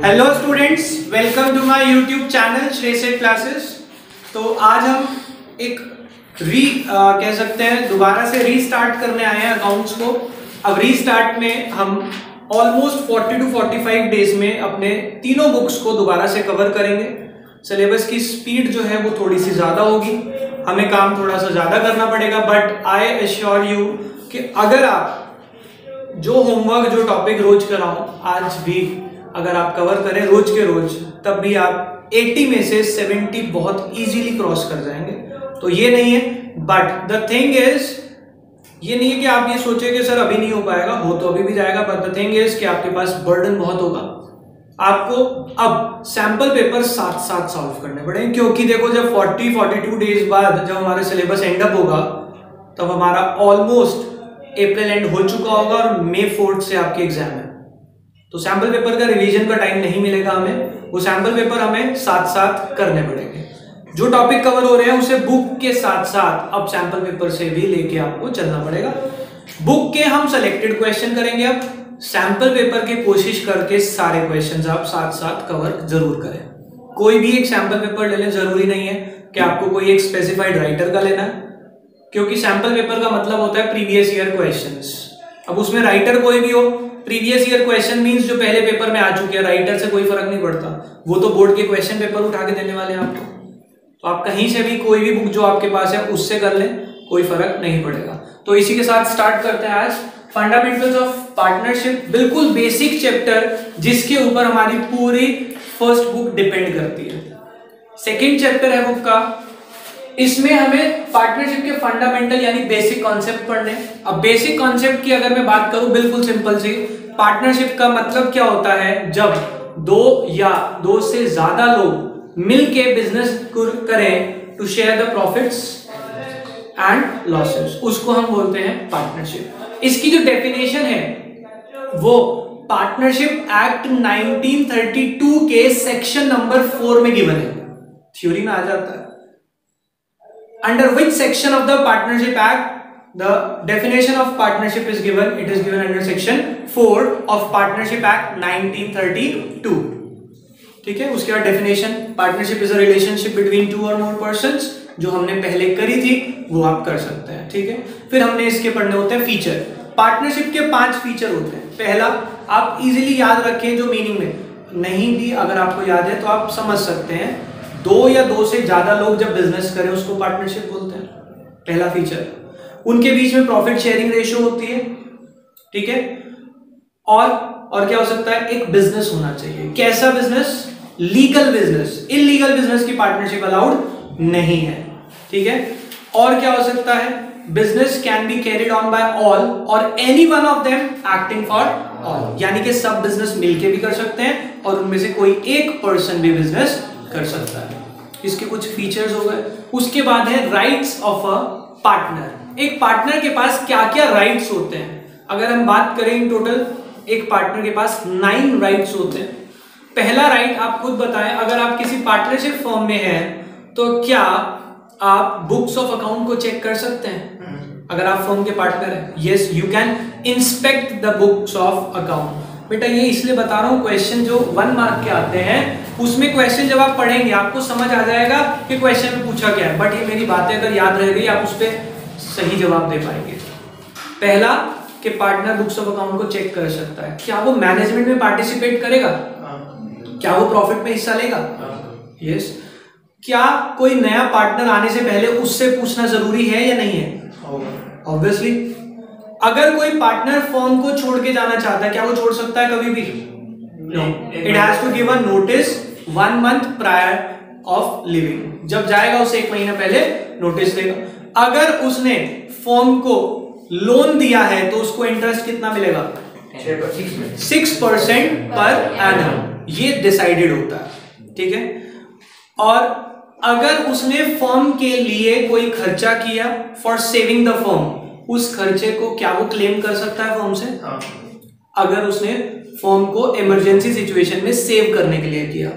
Hello students, welcome to my YouTube channel Shrey Seth classes. तो आज हम एक कह सकते हैं दोबारा से रीस्टार्ट करने आए हैं अकाउंट्स को। अब रीस्टार्ट में हम ऑलमोस्ट 40 टू 45 डेज में अपने तीनों बुक्स को दोबारा से कवर करेंगे। सिलेबस की स्पीड जो है वो थोड़ी सी ज़्यादा होगी, हमें काम थोड़ा सा ज़्यादा करना पड़ेगा, बट आई एश्योर यू कि अगर आप जो होमवर्क जो टॉपिक रोज कराऊं आज भी अगर आप कवर करें रोज के रोज, तब भी आप 80 में से 70 बहुत इजीली क्रॉस कर जाएंगे। तो ये नहीं है, बट द थिंग इज ये नहीं है कि आप ये सोचे कि सर अभी नहीं हो पाएगा, हो तो अभी भी जाएगा, बट द थिंग इज कि आपके पास बर्डन बहुत होगा। आपको अब सैंपल पेपर साथ साथ सॉल्व करने पड़ेंगे, क्योंकि देखो जब 40-42 डेज बाद जब हमारा सिलेबस एंड अप होगा तब हमारा ऑलमोस्ट अप्रैल एंड हो चुका होगा और मई 4 से आपके एग्जाम है। तो सैंपल पेपर का रिवीजन का टाइम नहीं मिलेगा हमें, वो सैंपल पेपर हमें साथ साथ करने पड़ेंगे। जो टॉपिक कवर हो रहे हैं उसे बुक के साथ साथ अब सैंपल पेपर से भी लेके आपको चलना पड़ेगा। बुक के हम सेलेक्टेड क्वेश्चन करेंगे, अब सैंपल पेपर की कोशिश करके सारे क्वेश्चंस आप साथ साथ कवर जरूर करें। कोई भी एक सैंपल पेपर ले लें, जरूरी नहीं है कि आपको कोई एक स्पेसिफाइड राइटर का लेना है, क्योंकि सैंपल पेपर का मतलब होता है प्रीवियस ईयर क्वेश्चंस। अब उसमें राइटर कोई भी हो, प्रीवियस ईयर क्वेश्चन मींस जो पहले पेपर में आ चुके हैं, राइटर से कोई फर्क नहीं पड़ता, वो तो बोर्ड के क्वेश्चन पेपर उठा के देने वाले हैं आपको। तो आप कहीं से भी कोई भी बुक जो आपके पास है उससे कर लें, कोई फर्क नहीं पड़ेगा। तो इसी के साथ स्टार्ट करते हैं आज फंडामेंटल्स ऑफ पार्टनरशिप, बिल्कुल बेसिक चैप्टर जिसके ऊपर हमारी पूरी फर्स्ट बुक डिपेंड करती है। सेकेंड चैप्टर है बुक का, इसमें हमें पार्टनरशिप के फंडामेंटल यानी बेसिक कॉन्सेप्ट पढ़ने। अब बेसिक कॉन्सेप्ट की अगर मैं बात करूं बिल्कुल सिंपल सी, पार्टनरशिप का मतलब क्या होता है, जब दो या दो से ज्यादा लोग मिलके बिजनेस करें to share the profits and losses, उसको हम बोलते हैं पार्टनरशिप। इसकी जो डेफिनेशन है वो पार्टनरशिप एक्ट 1932 के सेक्शन नंबर 4 में गिवन है, थ्योरी में आ जाता है। Under which section of the Partnership Act the definition of partnership is given? It is given under section 4 of Partnership Act 1932. ठीक है, उसके बाद definition, partnership is a relationship between two और मोर पर्संस, जो हमने पहले करी थी वो आप कर सकते हैं। ठीक है, फिर हमने इसके पढ़ने होते हैं फीचर। पार्टनरशिप के 5 फीचर होते हैं। पहला, आप इजीली याद रखें, जो मीनिंग में नहीं भी अगर आपको याद है तो आप समझ सकते हैं, दो या दो से ज्यादा लोग जब बिजनेस करें उसको पार्टनरशिप बोलते हैं। पहला फीचर, उनके बीच में प्रॉफिट शेयरिंग रेशियो होती है। ठीक है, और क्या हो सकता है, एक बिजनेस होना चाहिए। कैसा business? Legal business. Illegal business की पार्टनरशिप अलाउड नहीं है। ठीक है, और क्या हो सकता है, business can be carried on by all और any one of them acting for all, यानी कि सब बिजनेस मिलके भी कर सकते हैं और उनमें से कोई एक पर्सन भी बिजनेस कर सकता है। इसके कुछ फीचर्स हो गए। उसके बाद है राइट्स ऑफ अ पार्टनर। एक पार्टनर के पास क्या क्या राइट्स होते हैं, अगर हम बात करें इन टोटल एक पार्टनर के पास 9 राइट्स होते हैं। पहला राइट आप खुद बताएं, अगर आप किसी पार्टनरशिप फर्म में हैं तो क्या आप बुक्स ऑफ अकाउंट को चेक कर सकते हैं? अगर आप फर्म के पार्टनर हैं, yes you can inspect the books of account. बेटा ये इसलिए बता रहा हूं, क्वेश्चन जो 1 मार्क के आते हैं उसमें क्वेश्चन जब आप पढ़ेंगे आपको समझ आ जाएगा कि क्वेश्चन में पूछा क्या है, बट ये मेरी बातें अगर याद रह गई आप उस पर सही जवाब दे पाएंगे। पहला कि पार्टनर बुक्स ऑफ अकाउंट को चेक कर सकता है, क्या वो मैनेजमेंट में पार्टिसिपेट करेगा, क्या वो प्रॉफिट में हिस्सा लेगा, यस। क्या कोई नया पार्टनर आने से पहले उससे पूछना जरूरी है या नहीं है? ऑब्वियसली। अगर कोई पार्टनर फर्म को छोड़ के जाना चाहता है, क्या वो छोड़ सकता है कभी भी? No, it has to give a notice 1 month prior of living. जब जाएगा उसे 1 महीना पहले नोटिस देगा। अगर उसने फर्म को लोन दिया है तो उसको इंटरेस्ट कितना मिलेगा? 6% पर एनम, ये डिसाइडेड होता है। ठीक है, और अगर उसने फर्म के लिए कोई खर्चा किया फॉर सेविंग द फर्म, उस खर्चे को क्या वो क्लेम कर सकता है फर्म से? अगर उसने फर्म को इमरजेंसी सिचुएशन में सेव करने के लिए किया,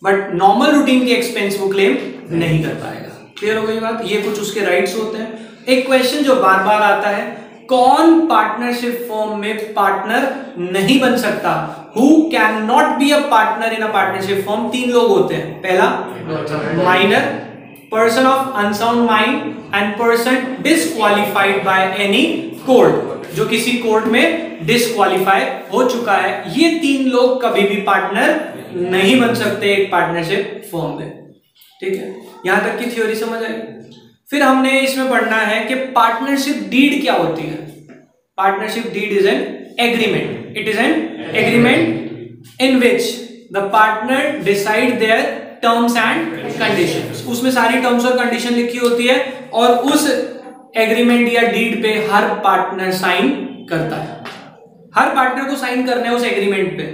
बट नॉर्मल रूटीन के एक्सपेंस वो क्लेम नहीं कर पाएगा। क्लियर हो गई बात? ये कुछ उसके राइट्स होते हैं। एक क्वेश्चन जो बार बार आता है, कौन पार्टनरशिप फॉर्म में पार्टनर नहीं बन सकता? Who can not be a partner in a partnership form? 3 लोग होते हैं। पहला minor, person of unsound mind and person disqualified by any court, जो किसी कोर्ट में डिस्क्वालीफाई हो चुका है। ये 3 लोग कभी भी पार्टनर नहीं बन सकते एक पार्टनरशिप फॉर्म में। ठीक है, यहां तक की थ्योरी समझ आई। फिर हमने इसमें पढ़ना है कि पार्टनरशिप डीड क्या होती है। Partnership deed is an agreement. It is an agreement in which the partner decide their terms and conditions. उसमें सारी टर्म्स और कंडीशन लिखी होती है और उस एग्रीमेंट या डीड पे हर पार्टनर साइन करता है। हर पार्टनर को साइन करना है उस एग्रीमेंट पे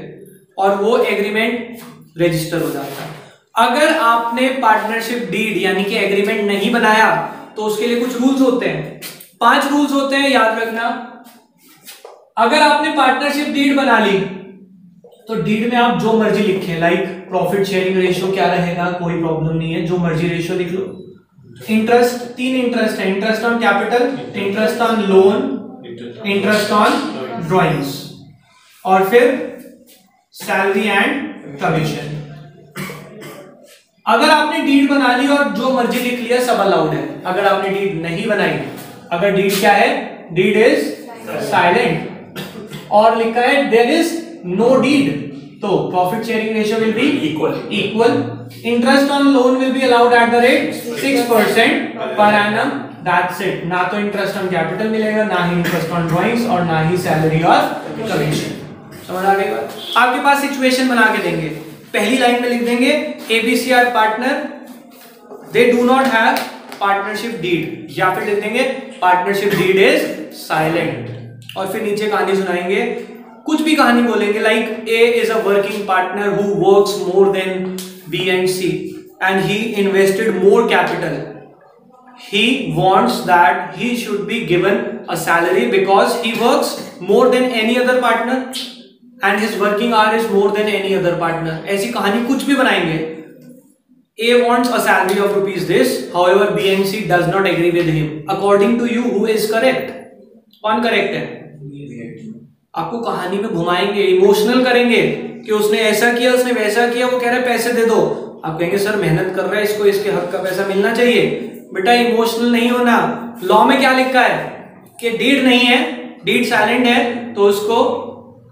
और वो एग्रीमेंट रजिस्टर हो जाता है। अगर आपने पार्टनरशिप डीड यानी कि एग्रीमेंट नहीं बनाया तो उसके लिए कुछ रूल्स होते हैं। 5 रूल्स होते हैं, याद रखना। अगर आपने पार्टनरशिप डीड बना ली तो डीड में आप जो मर्जी लिखें, लाइक प्रॉफिट शेयरिंग रेशियो क्या रहेगा, कोई प्रॉब्लम नहीं है, जो मर्जी रेशियो लिख लो। इंटरेस्ट, 3 इंटरेस्ट है, interest on capital, interest on loan, interest on drawings, और फिर सैलरी एंड कमीशन। अगर आपने डीड बना ली और जो मर्जी लिख लिया सब अलाउड है। अगर आपने डीड नहीं बनाई, अगर डीड क्या है, डीड इज साइलेंट और लिखा है देयर इज नो डीड, तो profit sharing ratio will be equal. Interest on loan will be allowed at the rate 6% per annum, that's it. ना तो इंटरेस्ट ऑन कैपिटल मिलेगा, ना ही इंटरेस्ट ऑन ड्रॉइंग्स और ना ही सैलरी और कमीशन। समझ आ गई बात? आपके पास सिचुएशन बना के देंगे, पहली लाइन में लिख देंगे ABC are partner, they do not have partnership deed, या फिर लिख देंगे पार्टनरशिप डीड इज साइलेंट, और फिर नीचे कहानी सुनाएंगे, कुछ भी कहानी बोलेंगे like A is a working partner who works more than B and C and he invested more capital, he wants that he should be given a salary because he works more than any other partner and his working hour is more than any other partner। ऐसी कहानी कुछ भी बनाएंगे। A wants a salary of rupees this, however B and C does not agree with him। According to you who is correct? कौन correct है? आपको कहानी में घुमाएंगे, इमोशनल करेंगे कि उसने ऐसा किया, उसने वैसा किया, वो कह रहा है पैसे दे दो, आप कहेंगे सर मेहनत कर रहा है, इसको इसके हक का पैसा मिलना चाहिए। बेटा इमोशनल नहीं होना। लॉ में क्या लिखा है कि डीड नहीं है, डीड साइलेंट है, तो उसको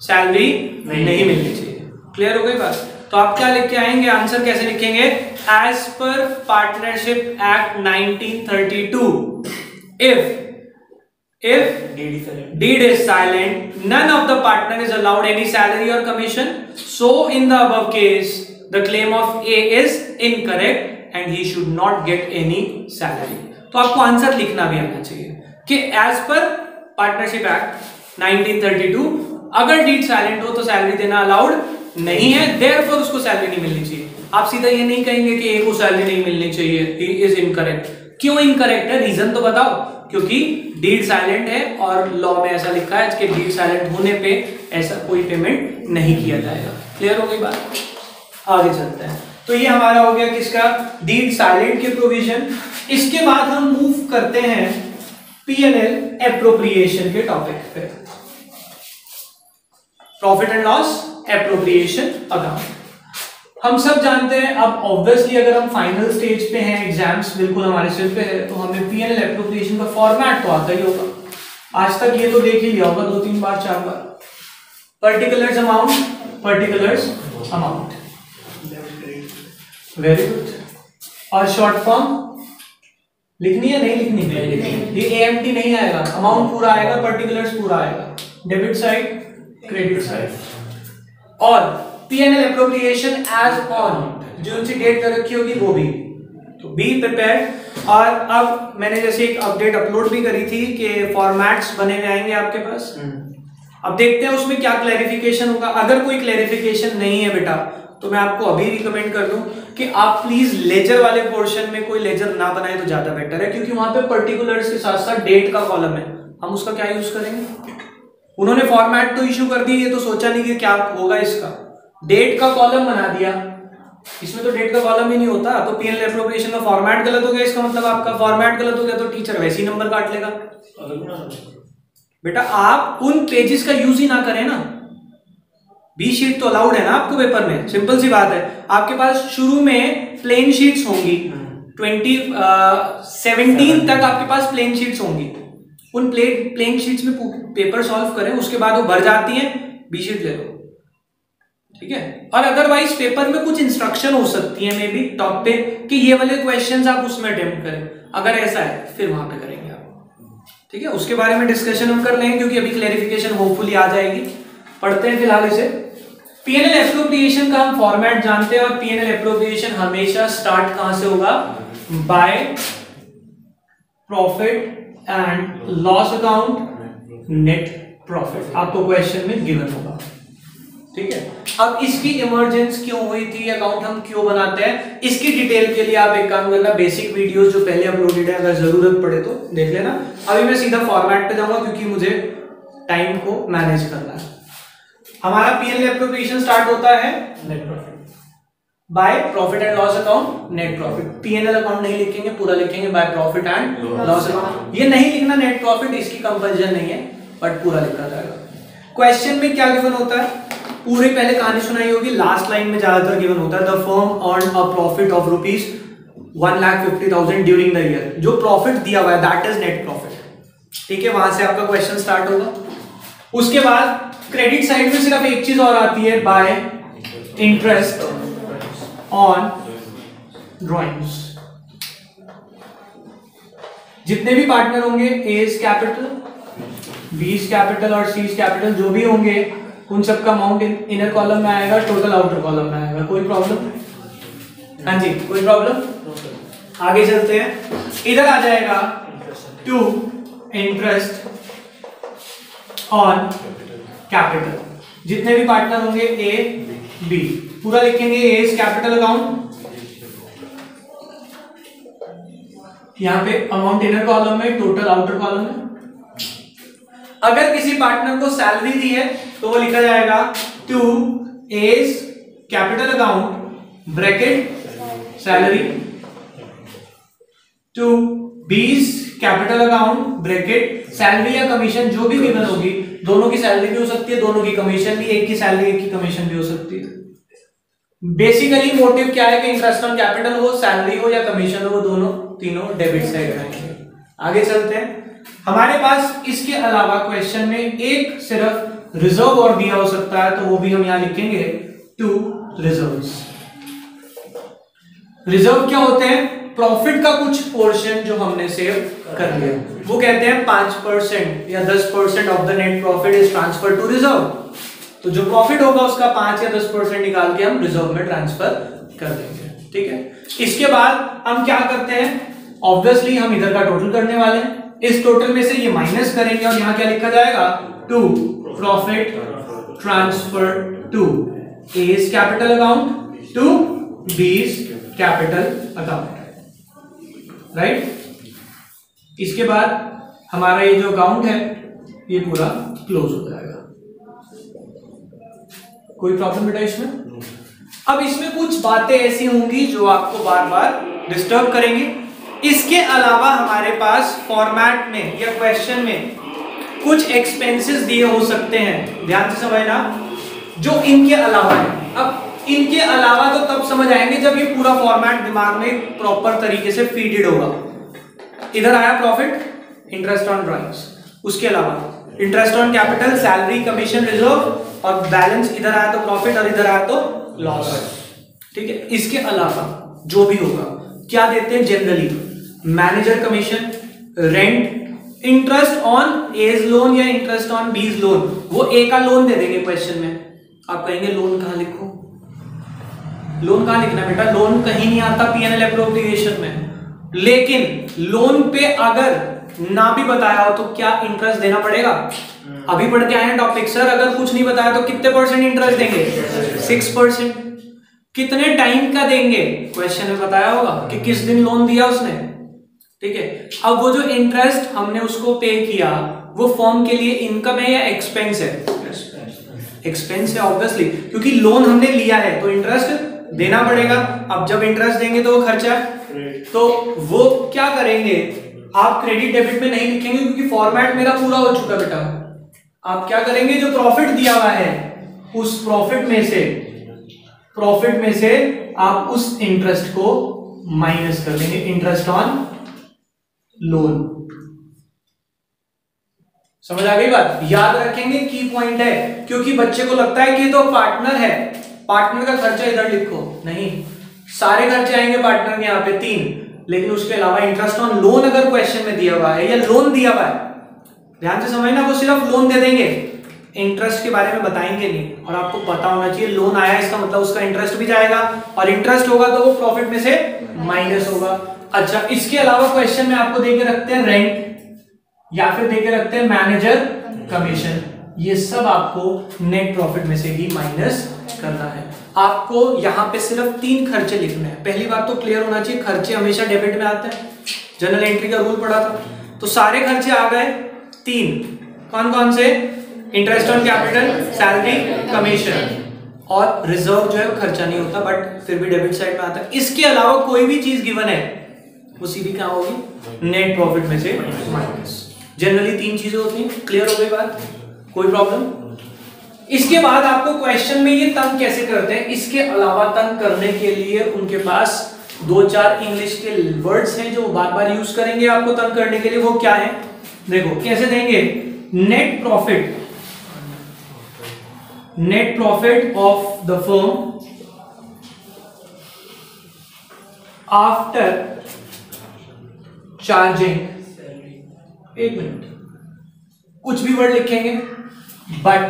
सैलरी नहीं मिलनी चाहिए। क्लियर हो गई बात? तो आप क्या लिख के आएंगे, आंसर कैसे लिखेंगे? As per partnership act 1932 if deed is silent, none of the partner is allowed any salary or commission, so in the above case the claim of A is incorrect and he should not get any salary। तो आपको answer लिखना भी आना चाहिए कि as per partnership act 1932 अगर deed silent हो तो सैलरी देना अलाउड नहीं है, देयरफॉर उसको सैलरी नहीं मिलनी चाहिए। आप सीधा ये नहीं कहेंगे कि ए को सैलरी नहीं मिलनी चाहिए, ही इज इनकरेक्ट। क्यों इनकरेक्ट है, रीजन तो बताओ। क्योंकि डीड साइलेंट है और लॉ में ऐसा लिखा है कि डीड साइलेंट होने पे ऐसा कोई पेमेंट नहीं किया जाएगा। क्लियर हो गई बात? आगे चलते हैं। तो ये हमारा हो गया किसका, डीड साइलेंट के प्रोविजन। इसके बाद हम मूव करते हैं पीएनएल एप्रोप्रिएशन के टॉपिक पे, profit and loss appropriation account. हम सब जानते हैं, अब ऑब्वियसली अगर हम फाइनल स्टेज पे हैं, एग्जाम्स बिल्कुल हमारे सिर पे है, तो हमें पीएनएल एप्रोप्रिएशन का फॉर्मेट तो आता ही होगा। आज तक ये तो देख ही लिया होगा 2-3 बार 4 बार। Particulars amount, particulars amount, very good. और शॉर्ट फॉर्म लिखनी है नहीं लिखनी? ये एएमटी नहीं आएगा, अमाउंट पूरा आएगा, पर्टिकुलर्स पूरा आएगा, डेबिट साइड क्रेडिट साइड। और पीएनएल एप्रोप्रिएशन एज ऑन, जो उनसे डेट कर रखी होगी वो भी, तो बी प्रिपेयर्ड। और अब मैंने जैसे एक अपडेट अपलोड भी करी थी कि फॉर्मेट्स बने हुए आएंगे आपके पास। अब देखते हैं उसमें क्या क्लैरिफिकेशन होगा। अगर कोई क्लैरिफिकेशन नहीं है बेटा तो मैं आपको अभी रिकमेंड कर दूं कि आप प्लीज लेजर वाले पोर्शन में कोई लेजर ना बनाए तो ज्यादा बेटर है, क्योंकि वहां पे पर्टिकुलर्स के साथ साथ डेट का कॉलम है, हम उसका क्या यूज करेंगे? उन्होंने फॉर्मेट तो इशू कर दी, ये तो सोचा नहीं कि क्या होगा इसका, डेट का कॉलम बना दिया। इसमें तो डेट का कॉलम ही नहीं होता, तो पीएनएल एप्रोप्रिएशन का फॉर्मेट गलत हो गया, इसका मतलब आपका फॉर्मेट गलत हो गया तो टीचर वैसे ही नंबर काट लेगा। बेटा आप उन पेजेस का यूज ही ना करें ना, बी शीट तो अलाउड है ना आपको पेपर में, सिंपल सी बात है। आपके पास शुरू में प्लेन शीट्स होंगी, 17 तक आपके पास प्लेन शीट्स होंगी, उन प्लेन शीट्स में पेपर सॉल्व करें, उसके बाद वो भर जाती हैं, बी शीट ले लो, ठीक है। और अदरवाइज पेपर में कुछ इंस्ट्रक्शन हो सकती है मे बी टॉप पे कि ये वाले क्वेश्चंस आप उसमें अटेम्प्ट करें, अगर ऐसा है फिर वहां पे करेंगे आप, ठीक है। उसके बारे में डिस्कशन हम कर लेंगे क्योंकि अभी क्लैरिफिकेशन होपफुली आ जाएगी। पढ़ते हैं फिलहाल इसे। पीएनएल एप्रोप्रिएशन का हम फॉर्मेट जानते हैं और पीएनएल एप्रोप्रिएशन हमेशा स्टार्ट कहां से होगा, by profit and loss account net profit, आपको क्वेश्चन में गिवन होगा, ठीक है। अब इसकी इमरजेंस क्यों हुई थी, अकाउंट हम क्यों बनाते हैं, इसकी डिटेल के लिए आप एक काम करना, बेसिक वीडियोस जो पहले अपलोडेड है अगर जरूरत पड़े तो देख लेना। अभी मैं सीधा फॉर्मेट पे जाऊंगा क्योंकि मुझे टाइम को मैनेज करना है। हमारा पीएनएल एप्रोप्रिएशन स्टार्ट होता है net profit by profit and loss account net profit. PNL account नहीं लिखेंगे, पूरा लिखेंगे by profit and loss account. ये नहीं लिखना नेट प्रॉफिट, इसकी कंपल्सन नहीं है, बट पूरा लिखा जाएगा। क्वेश्चन में क्या गिवन होता है, पूरी पहले कहानी सुनाई होगी, लास्ट लाइन में ज्यादातर गिवन होता है the firm earn a profit of ₹1,50,000 during the year. जो प्रॉफिट दिया हुआ है दैट इज नेट प्रॉफिट, ठीक है। वहां से आपका क्वेश्चन स्टार्ट होगा। उसके बाद क्रेडिट साइड में सिर्फ एक चीज और आती है, बाय इंटरेस्ट ऑन ड्रॉइंग्स। जितने भी पार्टनर होंगे, A is capital, B is capital और सी इज कैपिटल, जो भी होंगे उन सबका अमाउंट इनर कॉलम में आएगा, टोटल आउटर कॉलम में आएगा। कोई प्रॉब्लम? हाँ जी, कोई प्रॉब्लम? आगे चलते हैं। इधर आ जाएगा टू इंटरेस्ट ऑन कैपिटल। जितने भी पार्टनर होंगे ए बी, पूरा लिखेंगे ए इज कैपिटल अकाउंट, यहां पे अमाउंट इनर कॉलम में, टोटल आउटर कॉलम में। अगर किसी पार्टनर को सैलरी दी है तो वो लिखा जाएगा to A's capital account bracket salary, to B's capital account bracket salary या कमीशन, जो भी गिवन होगी, दोनों की सैलरी भी हो सकती है, दोनों की कमीशन भी, एक की सैलरी एक की कमीशन भी हो सकती है। बेसिकली मोटिव क्या है कि इंटरेस्ट ऑन कैपिटल हो, सैलरी हो या कमीशन हो, वो दोनों तीनों डेबिट साइड रहेंगे। आगे चलते हैं। हमारे पास इसके अलावा क्वेश्चन में एक सिर्फ रिजर्व और दिया हो सकता है, तो वो भी हम यहां लिखेंगे टू रिजर्व्स। रिजर्व क्या होते हैं, प्रॉफिट का कुछ पोर्शन जो हमने सेव कर लिया, वो कहते हैं 5% या 10% of the net profit is transfer to reserve. तो जो प्रॉफिट होगा उसका 5 या 10% निकाल के हम रिजर्व में ट्रांसफर कर देंगे, ठीक है। इसके बाद हम क्या करते हैं, ऑब्वियसली हम इधर का टोटल करने वाले हैं, इस टोटल में से ये माइनस करेंगे और यहां क्या लिखा जाएगा, to profit transfer to A's capital account to B's capital account, right. इसके बाद हमारा ये जो अकाउंट है ये पूरा क्लोज हो जाएगा। कोई प्रॉब्लम बेटा इसमें? अब इसमें कुछ बातें ऐसी होंगी जो आपको बार बार डिस्टर्ब करेंगी। इसके अलावा हमारे पास फॉर्मेट में या क्वेश्चन में कुछ एक्सपेंसेस दिए हो सकते हैं, ध्यान से समझना, जो इनके अलावा है। अब इनके अलावा तो तब समझ आएंगे जब ये पूरा फॉर्मेट दिमाग में प्रॉपर तरीके से फीडेड होगा। इधर आया प्रॉफिट, इंटरेस्ट ऑन ड्रॉइंग्स, उसके अलावा interest on capital, salary, commission, reserve और बैलेंस, इधर आया तो प्रॉफिट और इधर आया तो लॉस, ठीक है। इसके अलावा जो भी होगा क्या देते हैं generally, manager commission, rent, interest on A's loan या इंटरेस्ट ऑन बीज लोन, वो ए का लोन दे देंगे क्वेश्चन में। आप कहेंगे लोन कहां लिखो, लोन कहां लिखना बेटा, लोन कहीं नहीं आता पीएनएल एप्रोप्रिएशन में, लेकिन लोन पे अगर ना भी बताया हो तो क्या इंटरेस्ट देना पड़ेगा। अभी पढ़ के आए हैं टॉपिक, सर अगर कुछ नहीं बताया तो कितने परसेंट इंटरेस्ट देंगे, 6%। कितने टाइम का देंगे, क्वेश्चन में बताया होगा कि किस दिन लोन दिया उसने, ठीक है। अब वो जो इंटरेस्ट हमने उसको पे किया वो फर्म के लिए इनकम है या एक्सपेंस है, एक्सपेंस है ऑब्वियसली, क्योंकि लोन हमने लिया है तो इंटरेस्ट देना पड़ेगा। अब जब इंटरेस्ट देंगे तो वो खर्चा है, तो वो क्या करेंगे, आप क्रेडिट डेबिट में नहीं लिखेंगे क्योंकि फॉर्मेट मेरा पूरा हो चुका बेटा। आप क्या करेंगे, जो प्रॉफिट दिया हुआ है उस प्रॉफिट में से आप उस इंटरेस्ट को माइनस कर देंगे, इंटरेस्ट ऑन लोन। समझ आ गई बात? याद रखेंगे, की पॉइंट है, क्योंकि बच्चे को लगता है कि तो पार्टनर है, पार्टनर का खर्चा इधर लिखो, नहीं, सारे खर्चे आएंगे पार्टनर के यहाँ पे 3, लेकिन उसके अलावा इंटरेस्ट ऑन लोन अगर क्वेश्चन में दिया हुआ है या लोन दिया हुआ है, ध्यान से समझना, वो सिर्फ लोन दे देंगे, इंटरेस्ट के बारे में बताएंगे नहीं। और आपको पता होना चाहिए लोन आया इसका मतलब उसका इंटरेस्ट भी जाएगा, और इंटरेस्ट होगा तो वो प्रॉफिट में से माइनस होगा। अच्छा, इसके अलावा क्वेश्चन में आपको देके रखते हैं रेंट या फिर देके रखते हैं मैनेजर कमीशन, ये सब आपको नेट प्रॉफिट में से ही माइनस करना है। आपको यहाँ पे सिर्फ 3 खर्चे लिखने हैं। पहली बात तो क्लियर होना चाहिए, खर्चे हमेशा डेबिट में आते हैं, जनरल एंट्री का रूल पढ़ा था, तो सारे खर्चे आ गए 3। कौन कौन से? Interest on capital, salary, commission, और रिजर्व जो है वो खर्चा नहीं होता बट फिर भी डेबिट साइड में आता है। इसके अलावा कोई भी चीज गिवन है वो सीधी क्या होगी, नेट प्रॉफिट में से माइनस। जनरली 3 चीजें होती हैं। क्लियर हो गई बात? कोई प्रॉब्लम? इसके बाद आपको क्वेश्चन में ये तंग कैसे करते हैं, इसके अलावा तंग करने के लिए उनके पास 2-4 इंग्लिश के वर्ड्स हैं जो बार बार यूज करेंगे आपको तंग करने के लिए। वो क्या है, देखो कैसे देंगे, net profit of the firm after charging, 1 minute, कुछ भी वर्ड लिखेंगे, बट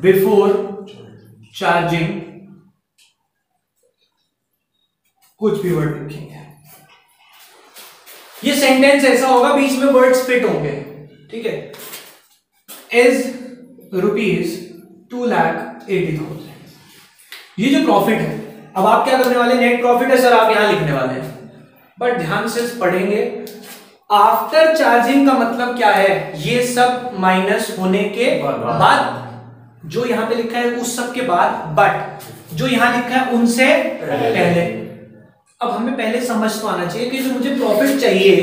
बिफोर चार्जिंग कुछ भी वर्ड लिखेंगे। ये सेंटेंस ऐसा होगा, बीच में वर्ड्स फिट होंगे, ठीक है। इज ₹2,80,000, ये जो प्रॉफिट है, अब आप क्या करने वाले, नेट प्रॉफिट है सर, आप यहां लिखने वाले हैं, बट ध्यान से पढ़ेंगे, आफ्टर चार्जिंग का मतलब क्या है, ये सब माइनस होने के बाद, जो यहां पे लिखा है उस सब के बाद, बट जो यहां लिखा है उनसे पहले। अब हमें पहले समझ तो आना चाहिए कि जो मुझे प्रॉफिट चाहिए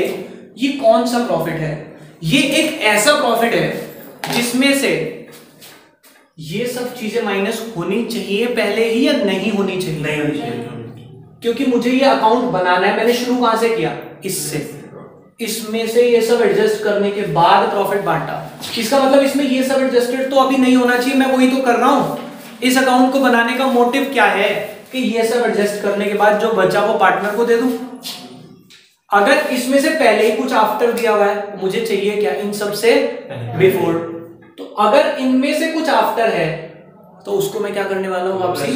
ये कौन सा प्रॉफिट है। ये एक ऐसा प्रॉफिट है जिसमें से ये सब चीजें माइनस होनी चाहिए पहले ही या नहीं होनी चाहिए? नहीं होनी चाहिए, क्योंकि मुझे ये अकाउंट बनाना है। मैंने शुरू कहां से किया, इससे, इसमें से ये सब एडजस्ट करने के बाद प्रॉफिट बांटा। इसका मतलब इसमें ये सब एडजस्टेड तो अभी नहीं होना चाहिए, मैं वही तो कर रहा हूं। इस अकाउंट को बनाने का मोटिव क्या है कि ये सब एडजस्ट करने के बाद जो बचा वो पार्टनर को दे दूं। अगर इसमें से पहले ही कुछ आफ्टर दिया हुआ है, मुझे चाहिए क्या, इन सब से बिफोर। तो अगर इनमें से कुछ आफ्टर है तो उसको मैं क्या करने वाला हूं, वापसी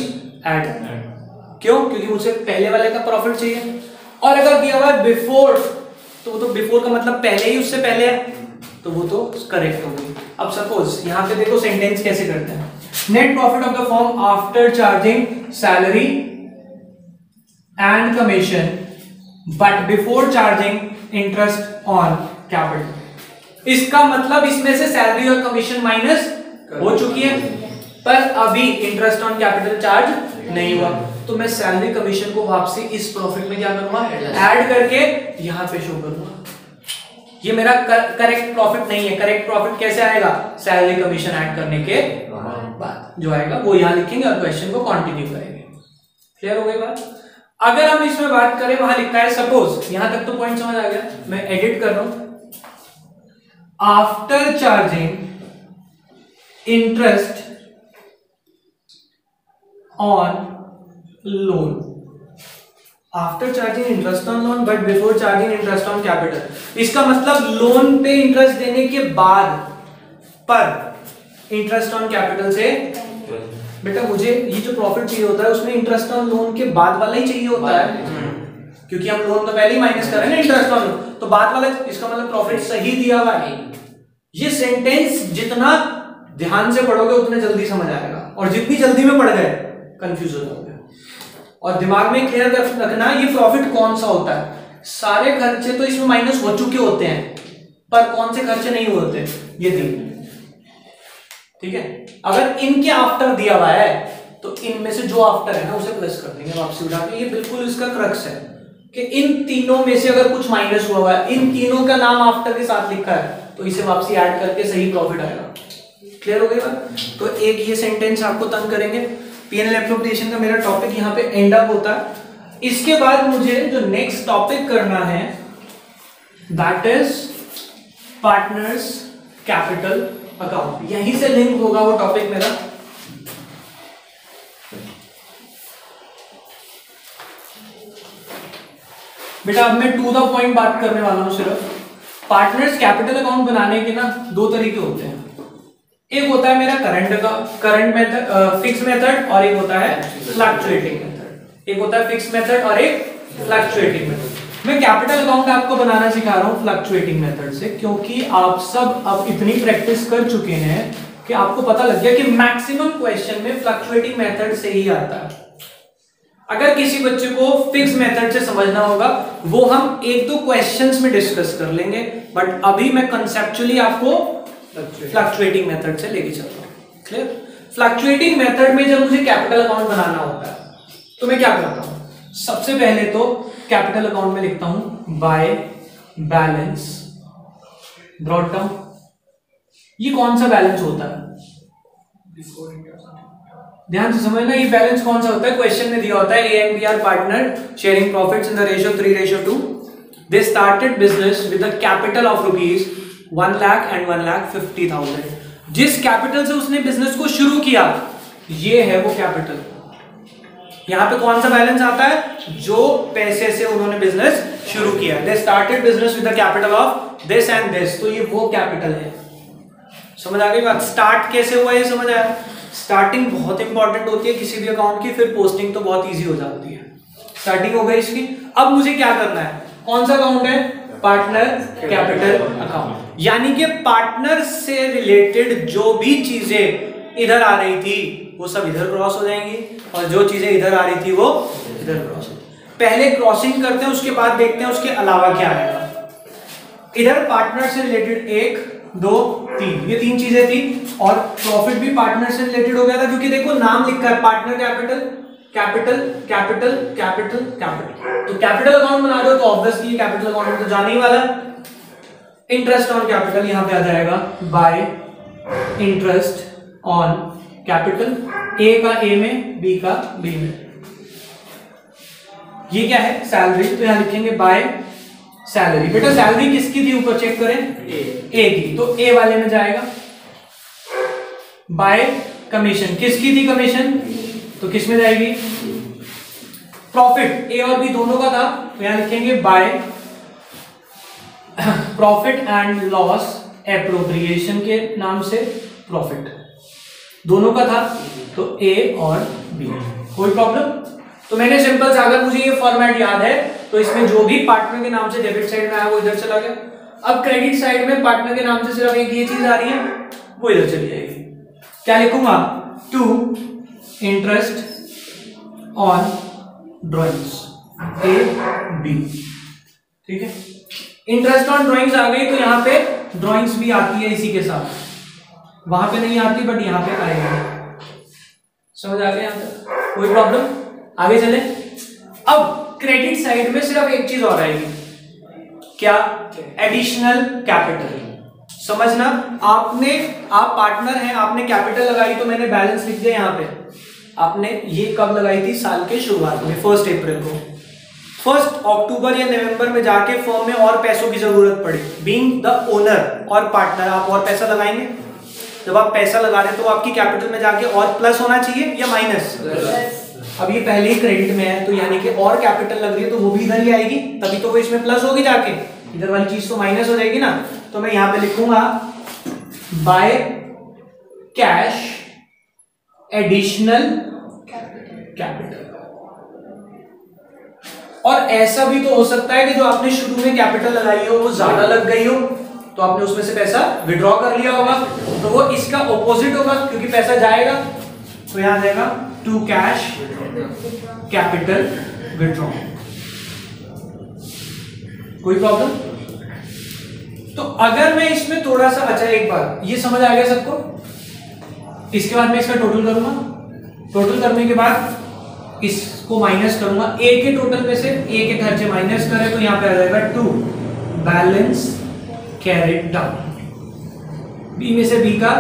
ऐड। क्यों? क्योंकि मुझे पहले वाले का प्रॉफिट चाहिए। और अगर दिया हुआ है बिफोर, तो वो तो बिफोर का मतलब पहले ही उससे पहले है, तो वो तो करेक्ट होगी। अब सपोज यहां पे देखो सेंटेंस कैसे करते हैं, net profit of the firm after charging salary and commission but before charging interest on capital. इसका मतलब इसमें से सैलरी और कमीशन माइनस हो चुकी है, पर अभी इंटरेस्ट ऑन कैपिटल चार्ज नहीं हुआ, तो मैं सैलरी कमीशन को वापसी इस प्रॉफिट में क्या करूंगा, ऐड करके यहां पे शो करूंगा। ये मेरा करेक्ट प्रॉफिट नहीं है। करेक्ट प्रॉफिट कैसे आएगा, सैलरी कमीशन ऐड करने के बाद जो आएगा वो यहां लिखेंगे और क्वेश्चन को कंटिन्यू करेंगे। क्लियर हो गई बात? अगर हम इसमें बात करें, वहां लिखा है सपोज, यहां तक तो पॉइंट समझ आ गया, मैं एडिट कर रहा हूं, after charging interest on loan, after charging interest on loan but before charging interest on capital. इसका मतलब लोन पे इंटरेस्ट देने के बाद पर इंटरेस्ट ऑन कैपिटल से, बेटा मुझे ये जो प्रॉफिट चाहिए होता है उसमें इंटरेस्ट ऑन लोन के बाद वाला ही चाहिए होता है, क्योंकि हम लोन तो पहले ही माइनस कर रहे हैं ना इंटरेस्ट ऑन लोन, तो बाद वाला, इसका मतलब प्रॉफिट सही दिया हुआ है। ये सेंटेंस जितना ध्यान से पढ़ोगे उतने जल्दी समझ आएगा, और जितनी जल्दी में पढ़ गए कंफ्यूज हो जाओगे। और दिमाग में क्लियर रखना ये प्रॉफिट कौन सा होता है। सारे खर्चे तो इसमें माइनस हो चुके होते हैं, पर कौन से खर्चे नहीं होते, ये 3, ठीक है। अगर इनके आफ्टर दिया हुआ है तो इनमें से जो आफ्टर है ना उसे प्लस कर देंगे वापसी उठा के। ये बिल्कुल इसका क्रक्स है कि इन तीनों में से अगर कुछ माइनस हुआ है, इन तीनों का नाम आफ्टर के साथ लिखा है, तो इसे वापसी ऐड करके सही प्रॉफिट आएगा। क्लियर हो गई बात? तो एक ये सेंटेंस आपको तंग करेंगे। पीएनएल एप्रोप्रिएशन का मेरा टॉपिक यहाँ पे एंड अप होता है। इसके बाद मुझे जो नेक्स्ट टॉपिक करना है that is partners capital account. यहीं से लिंक होगा वो टॉपिक मेरा। बेटा अब मैं टू द पॉइंट बात करने वाला हूं सिर्फ। पार्टनर्स कैपिटल अकाउंट बनाने के ना दो तरीके होते हैं। एक होता है मेरा करंट मेथड, फिक्स मेथड, और एक होता है फ्लक्चुएटिंग मेथड। एक होता है फिक्स मेथड और एक फ्लक्चुएटिंग मेथड। मैं कैपिटल अकाउंट आपको बनाना सिखा रहा हूं फ्लक्चुएटिंग मेथड से, क्योंकि आप सब अब इतनी प्रैक्टिस कर चुके हैं कि आपको पता लग गया कि मैक्सिमम क्वेश्चन में फ्लक्चुएटिंग मेथड से ही आता है। अगर किसी बच्चे को फिक्स मेथड से समझना होगा वो हम एक दो क्वेश्चंस में डिस्कस कर लेंगे, बट अभी मैं कंसेप्चुअली आपको फ्लक्चुएटिंग मेथड से लेके चल रहा हूं। क्लियर? फ्लक्चुएटिंग मेथड में जब मुझे कैपिटल अकाउंट बनाना होता है तो मैं क्या करता हूं? सबसे पहले तो कैपिटल अकाउंट में लिखता हूं बाय बैलेंस ब्रॉट डाउन। ये कौन सा बैलेंस होता है? ध्यान से समझना, ये बैलेंस कौन सा होता है? क्वेश्चन में दिया होता है A and B are partner sharing profits in the ratio 3:2। They started business with the capital of rupees 1 lakh and 1,50,000। जिस कैपिटल से उसने बिजनेस को शुरू किया ये है वो कैपिटल। यहां पे कौन सा बैलेंस आता है? जो पैसे से उन्होंने बिजनेस शुरू किया। दे started business with the capital of this and this, तो ये वो कैपिटल है। समझ आ गई बात? स्टार्ट कैसे हुआ ये समझ आया? स्टार्टिंग बहुत इंपॉर्टेंट होती है किसी भी अकाउंट की, फिर पोस्टिंग तो बहुत इजी हो जाती है। स्टार्टिंग हो गई इसकी। अब मुझे क्या करना है? कौन सा अकाउंट है? Partner capital account. यानी कि पार्टनर से रिलेटेड जो भी चीजें इधर आ रही थी वो सब इधर क्रॉस हो जाएंगी, और जो चीजें इधर आ रही थी वो इधर क्रॉस हो। पहले क्रॉसिंग करते हैं, उसके बाद देखते हैं उसके अलावा क्या आएगा। इधर पार्टनर से रिलेटेड 1 2 3, ये 3 चीजें थी, और प्रॉफिट भी पार्टनर से रिलेटेड हो गया था, क्योंकि देखो नाम लिखा है partner capital capital capital capital capital. तो कैपिटल अकाउंट बना रहे हो तो ऑब्वियसली कैपिटल अकाउंट में तो जाने ही वाला है। इंटरेस्ट ऑन कैपिटल यहां पे आ जाएगा बाय इंटरेस्ट ऑन कैपिटल, ए का ए में, बी का बी में। ये क्या है? सैलरी, तो यहां लिखेंगे बाय सैलरी। बेटा सैलरी किसकी थी ऊपर चेक करें? ए की, तो ए वाले में जाएगा। बाय कमीशन, किसकी थी कमीशन? तो किस में जाएगी? प्रॉफिट, ए और बी दोनों का था, तो यहां लिखेंगे by profit and loss appropriation के नाम से प्रॉफिट, दोनों का था, तो ए और बी। कोई प्रॉब्लम? तो मैंने सिंपल सा, अगर मुझे ये फॉर्मेट याद है तो इसमें जो भी पार्टनर के नाम से डेबिट साइड में आया वो इधर चला गया। अब क्रेडिट साइड में पार्टनर के नाम से सिर्फ एक ये चीज आ रही है, वो इधर चली जाएगी। क्या लिखूंगा? To interest on drawings A B. ठीक है, इंटरेस्ट ऑन ड्रॉइंग्स आ गई, तो यहां पे ड्रॉइंग्स भी आती है इसी के साथ। वहां पे नहीं आती बट यहां पे आएगी। समझ आ गया यहां तक? कोई प्रॉब्लम? आगे चले। अब क्रेडिट साइड में सिर्फ एक चीज और आएगी, क्या? Additional capital. समझना, आप पार्टनर हैं, आपने कैपिटल लगाई तो मैंने बैलेंस लिख दिया यहां पे। आपने ये कब लगाई थी? साल के शुरुआत में 1 अप्रैल को। 1 अक्टूबर या नवंबर में जाके फर्म में और पैसों की जरूरत पड़ी, बीइंग द ओनर और पार्टनर आप और पैसा लगाएंगे। जब आप पैसा लगा रहे हैं तो आपकी कैपिटल में जाके और प्लस होना चाहिए या माइनस? अब ये पहले ही क्रेडिट में है, तो यानी कि और कैपिटल लग रही है तो वो भी इधर ही आएगी, तभी तो वो इसमें प्लस होगी, जाके इधर वाली चीज तो माइनस हो जाएगी ना। तो मैं यहां पे लिखूंगा बाय कैश एडिशनल कैपिटल। और ऐसा भी तो हो सकता है कि जो आपने शुरू में कैपिटल लगाई हो वो ज्यादा लग गई हो, तो आपने उसमें से पैसा विड्रॉ कर लिया होगा, तो वो इसका ऑपोजिट होगा, क्योंकि पैसा जाएगा तो यहां जाएगा टू कैश कैपिटल विड्रॉ। कोई प्रॉब्लम? तो अगर मैं इसमें थोड़ा सा, अच्छा एक बार ये समझ आ गया सबको? इसके बाद मैं इसका टोटल करूंगा। टोटल करने के बाद इस को माइनस करूंगा, ए के टोटल में से ए के खर्चे माइनस करें तो यहाँ पे आ जाएगा 2 बैलेंस कैरिड डाउन, बी में से बी का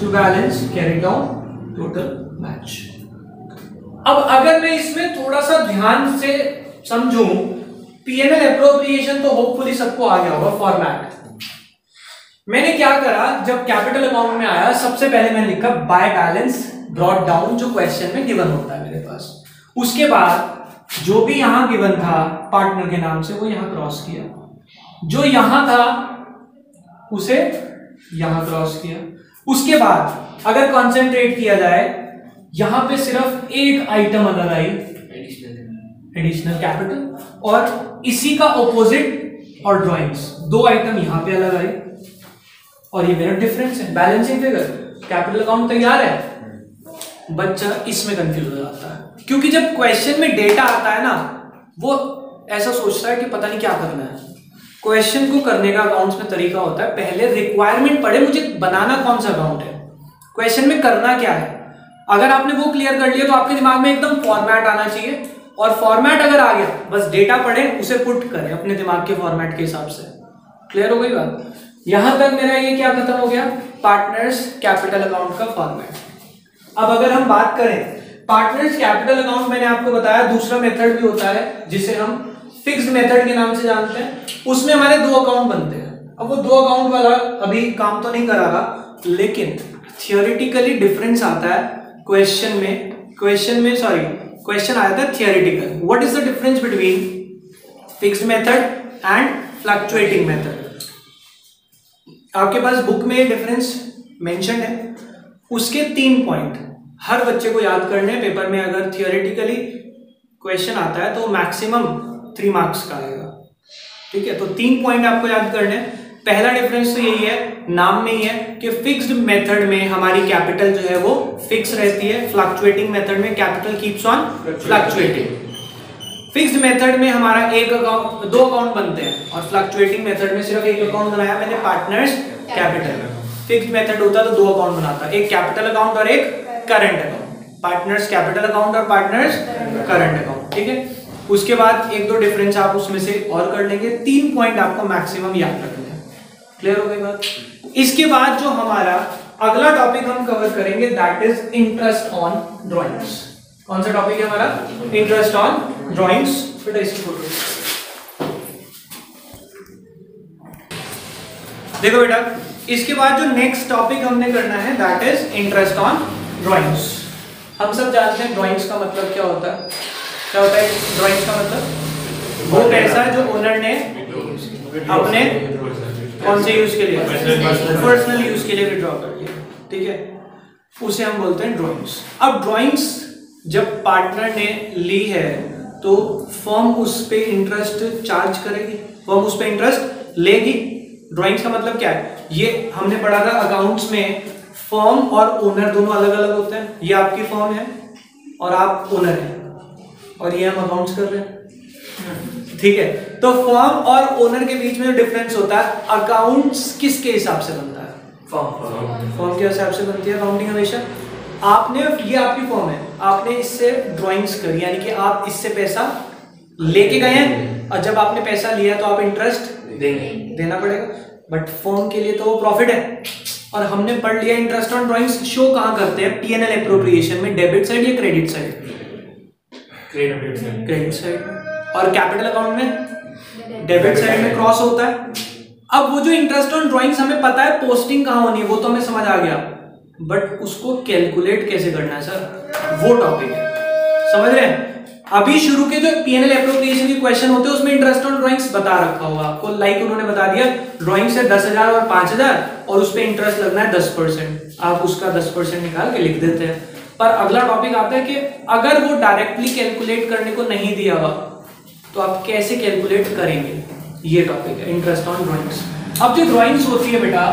to balance carried down total match. अब अगर मैं इसमें थोड़ा सा ध्यान से समझूं, पीएनएल एप्रोप्रिएशन तो होपफुली सबको आ गया होगा फॉर्मेट। मैंने क्या करा, जब कैपिटल अकाउंट में आया सबसे पहले मैंने लिखा बाय बैलेंस ब्रॉट डाउन, जो क्वेश्चन में गिवन होता है मेरे पास। उसके बाद जो भी यहां गिवन था पार्टनर के नाम से वो यहां क्रॉस किया, जो यहां था उसे यहां क्रॉस किया। उसके बाद अगर कंसंट्रेट किया जाए, यहां पे सिर्फ एक आइटम अलग आई एडिशनल कैपिटल, और इसी का ऑपोजिट और ड्राइंग्स, 2 आइटम यहां पे अलग आई, और ये मेरा डिफरेंस है बैलेंसिंग फिगर। कैपिटल अकाउंट तैयार है, बच्चा इसमें कंफ्यूज हो जाता है, क्योंकि जब क्वेश्चन में डेटा आता है ना, वो ऐसा सोचता है कि पता नहीं क्या करना है। क्वेश्चन को करने का अकाउंट्स में तरीका होता है, पहले रिक्वायरमेंट पढ़े, मुझे बनाना कौन सा अकाउंट है, क्वेश्चन में करना क्या है। अगर आपने वो क्लियर कर लिया तो आपके दिमाग में एकदम फॉर्मेट आना चाहिए, और फॉर्मेट अगर आ गया बस डेटा पढ़े, उसे पुट करें अपने दिमाग के फॉर्मेट के हिसाब से। क्लियर हो गई बात? यहां तक मेरा ये क्या खत्म हो गया, पार्टनर्स कैपिटल अकाउंट का फॉर्मेट। अब अगर हम बात करें पार्टनर्स कैपिटल अकाउंट, मैंने आपको बताया दूसरा मेथड भी होता है जिसे हम फिक्स्ड मेथड के नाम से जानते हैं। उसमें हमारे 2 अकाउंट बनते हैं। अब वो 2 अकाउंट वाला अभी काम तो नहीं करागा, लेकिन थियोरेटिकली डिफरेंस आता है क्वेश्चन में क्वेश्चन आया था theoretical, what is the difference between fixed method and fluctuating method. आपके पास बुक में डिफरेंस मेंशन है, उसके 3 पॉइंट हर बच्चे को याद करने। पेपर में अगर थियोरेटिकली क्वेश्चन आता है तो मैक्सिमम 3 मार्क्स का आएगा, ठीक है। तो 3 पॉइंट आपको याद करने। पहला डिफरेंस तो यही है, नाम में ही है कि फिक्स्ड मेथड में हमारी कैपिटल जो है वो फिक्स रहती है, फ्लक्चुएटिंग मेथड में capital keeps on fluctuating. Fixed method में हमारा 2 अकाउंट बनते हैं, और फ्लक्चुएटिंग मेथड में सिर्फ एक अकाउंट बनाया मैंने, पार्टनर्स कैपिटल। फिक्स्ड मेथड होता तो 2 अकाउंट बनाता, एक कैपिटल अकाउंट और एक current account, partners capital account और पार्टनर्स करंट अकाउंट, ठीक है। उसके बाद 1-2 डिफरेंस आप उसमें से और कर लेंगे। 3 पॉइंट आपको मैक्सिमम याद रखने हैं। क्लियर हो गई बात? इसके बाद जो हमारा अगला टॉपिक हम कवर करेंगे that is interest on drawings. कौन सा टॉपिक है हमारा? Interest on drawings. बेटा इसकी फोटो देखो बेटा। इसके बाद जो नेक्स्ट टॉपिक हमने करना है that is interest on drawings. हम सब जानते हैं ड्राइंग्स का मतलब क्या होता है। क्या होता है ड्राइंग्स का मतलब? वो पैसा जो ओनर ने अपने कौन से यूज के लिए, पर्सनल यूज के लिए विड्रॉ कर लिया, ठीक है, उसे हम बोलते हैं ड्राइंग्स। अब ड्राइंग्स जब पार्टनर ने ली है तो फर्म उस पे इंटरेस्ट चार्ज करेगी, फर्म उस पे इंटरेस्ट लेगी। ड्राइंग्स का मतलब क्या है? ये हमने पढ़ा था अकाउंट्स में, फर्म और ओनर दोनों अलग अलग होते हैं। ये आपकी फर्म है और आप ओनर हैं, और ये हम अकाउंट्स कर रहे हैं, ठीक है। तो फर्म और ओनर के बीच में जो डिफरेंस होता है, अकाउंट्स किसके हिसाब से बनता है? फर्म के हिसाब से बनती है अकाउंटिंग हमेशा। आपने, ये आपकी फर्म है, आपने इससे ड्राइंग्स करी, यानी कि आप इससे पैसा लेके गए हैं, और जब आपने पैसा लिया तो आप इंटरेस्ट देना पड़ेगा। बट फर्म के लिए तो वो प्रॉफिट है। और हमने पढ़ लिया इंटरेस्ट ऑन ड्राइंग्स शो कहां करते हैं? पीएनएल एप्रोप्रिएशन में, डेबिट साइड या क्रेडिट साइड? Credit side. और कैपिटल अकाउंट में डेबिट साइड में क्रॉस होता है। अब वो जो इंटरेस्ट ऑन ड्राइंग्स हमें पता है पोस्टिंग कहां होनी है, वो तो हमें समझ आ गया, बट उसको कैलकुलेट कैसे करना है सर, वो टॉपिक है। समझ रहे हैं? अभी शुरू के जो पीएनएल एप्रोप्रिएशन के क्वेश्चन होते हैं उसमें इंटरेस्ट ऑन ड्राइंग्स बता रखा होगा आपको, लाइक उन्होंने बता दिया ड्राइंग से 10,000 और 5,000 और उस पर इंटरेस्ट लगना है 10%, आप उसका 10% निकाल के लिख देते हैं। पर अगला टॉपिक आता है कि अगर वो डायरेक्टली कैलकुलेट करने को नहीं दिया हुआ तो आप कैसे कैलकुलेट करेंगे, ये टॉपिक है इंटरेस्ट ऑन ड्राइंग्स। अब जो ड्राइंग्स होती है बेटा,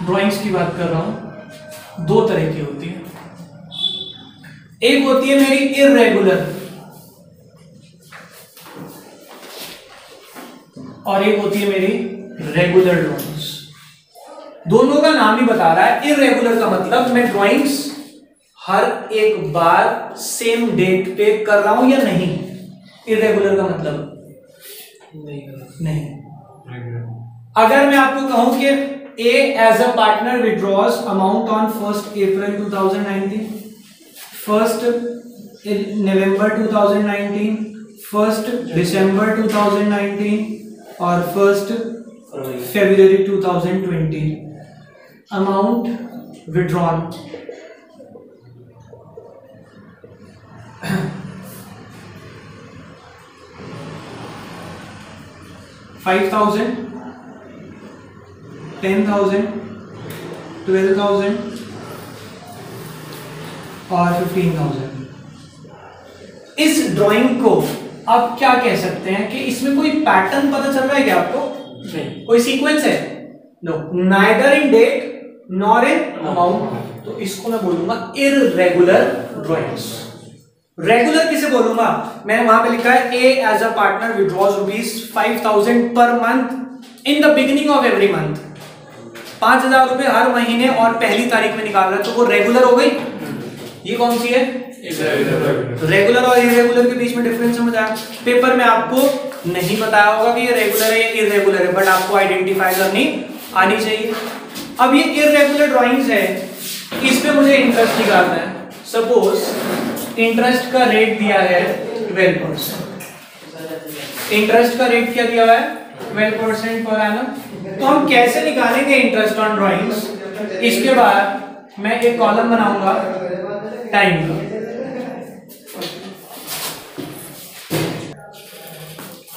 ड्राइंग्स की बात कर रहा हूं, 2 तरह की होती है। एक होती है मेरी इररेगुलर और एक होती है मेरी रेगुलर ड्राइंग्स। दोनों का नाम ही बता रहा है। इररेगुलर का मतलब मैं ड्राइंग्स हर एक बार सेम डेट पे कर रहा हूं या नहीं? इरेगुलर का मतलब नहीं। अगर मैं आपको कहूं कि A as a partner withdraws amount on 1st April 2019, 1st November 2019, 1st December 2019 और 1st February 2020, amount withdrawn $5,000, $10,000, $12,000 और $15,000। इस ड्राइंग को आप क्या कह सकते हैं कि इसमें कोई पैटर्न पता चल रहा है क्या आपको? नहीं। कोई सीक्वेंस है? No. Neither in date nor in amount. तो इसको मैं बोलूंगा इररेगुलर ड्राइंग्स। रेगुलर किसे बोलूंगा? मैंने वहां पे लिखा है A as a partner withdraws ₹5,000 per month in the beginning of every month. 5,000 रुपए हर महीने और पहली तारीख में निकाल रहा है, तो वो रेगुलर हो गई। ये कौन सी है? रेगुलर और इरेगुलर के बीच में डिफरेंस समझ आया? पेपर में आपको नहीं बताया होगा कि ये रेगुलर है या इरेगुलर है, बट आपको आइडेंटिफाई करनी आनी चाहिए। अब ये इरेगुलर ड्राइंग्स है, इस पे मुझे इंटरेस्ट निकालना है। सपोज इंटरेस्ट का रेट दिया है 12%। इंटरेस्ट का रेट क्या दिया हुआ है? 12% पर एनम। तो हम कैसे निकालेंगे इंटरेस्ट ऑन ड्राइंग्स? इसके बाद मैं एक कॉलम बनाऊंगा टाइम का।